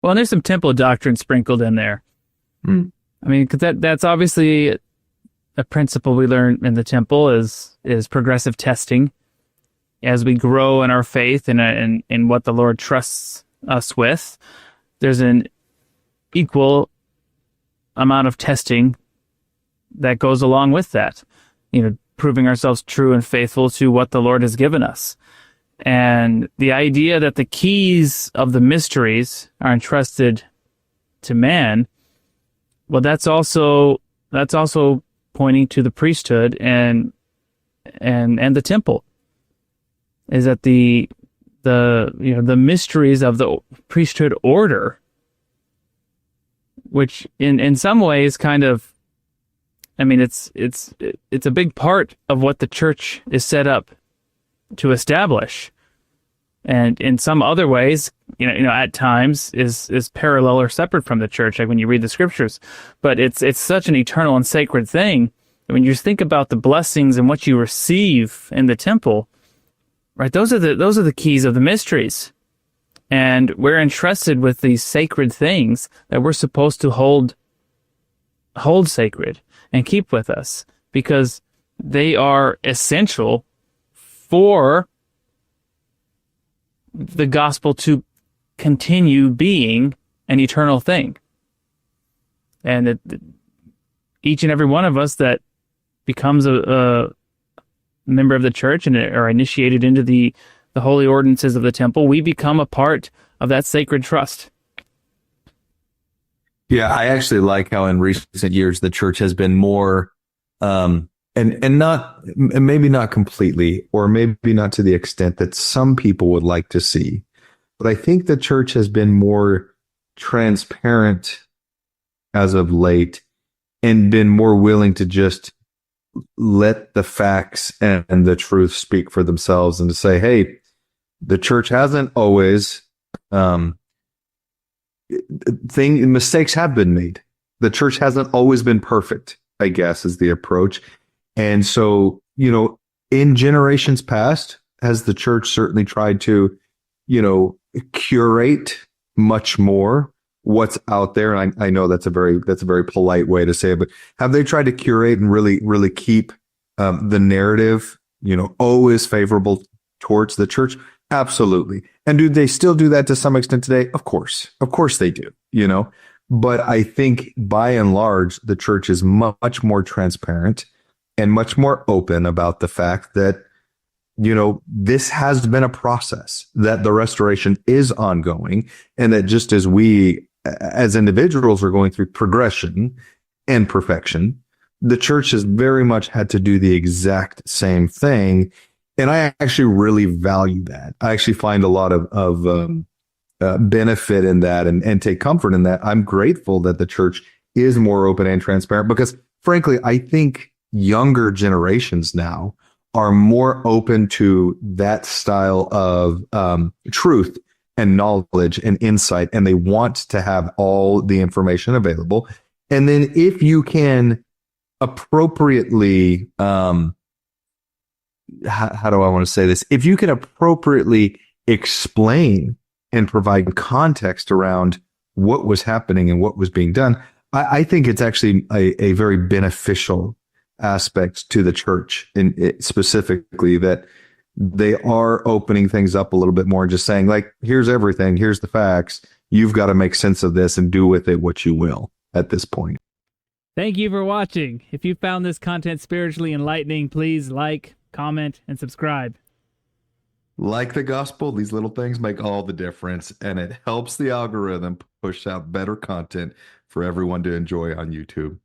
Well, and there's some temple doctrine sprinkled in there. Mm. I mean, because that's obviously a principle we learn in the temple is progressive testing as we grow in our faith and in what the Lord trusts us with. There's an equal amount of testing that goes along with that, proving ourselves true and faithful to what the Lord has given us. And the idea that the keys of the mysteries are entrusted to man, well, that's also pointing to the priesthood and the temple. Is that the mysteries of the priesthood order, which in some ways kind of, I mean, it's a big part of what the church is set up to establish, and in some other ways, at times is parallel or separate from the church, like when you read the scriptures. But it's such an eternal and sacred thing. When you think about the blessings and what you receive in the temple, right? Those are the keys of the mysteries, and we're entrusted with these sacred things that we're supposed to hold sacred and keep with us, because they are essential for the gospel to continue being an eternal thing. And each and every one of us that becomes a member of the church and are initiated into the holy ordinances of the temple, we become a part of that sacred trust. Yeah, I actually like how in recent years the church has been more, and not, maybe not completely, or maybe not to the extent that some people would like to see, but I think the church has been more transparent as of late and been more willing to just let the facts and the truth speak for themselves, and to say, hey, the church hasn't always, mistakes have been made. The church hasn't always been perfect, I guess, is the approach. And so, in generations past, has the church certainly tried to, curate much more what's out there. And I know that's a very polite way to say it, but have they tried to curate and really keep the narrative, always favorable towards the church? Absolutely. And do they still do that to some extent today? Of course they do, but I think by and large, the church is much more transparent and much more open about the fact that, this has been a process, that the restoration is ongoing, and that just as we as individuals are going through progression and perfection, the church has very much had to do the exact same thing. And I actually really value that. I actually find a lot of benefit in that and take comfort in that. I'm grateful that the church is more open and transparent, because frankly, I think younger generations now are more open to that style of truth and knowledge and insight, and they want to have all the information available. And then if you can appropriately, how do I want to say this? If you can appropriately explain and provide context around what was happening and what was being done, I think it's actually a very beneficial aspect to the church, in specifically, that they are opening things up a little bit more and just saying, like, here's everything, here's the facts. You've got to make sense of this and do with it what you will at this point. Thank you for watching. If you found this content spiritually enlightening, please like, comment, and subscribe. Like the gospel, these little things make all the difference, and it helps the algorithm push out better content for everyone to enjoy on YouTube.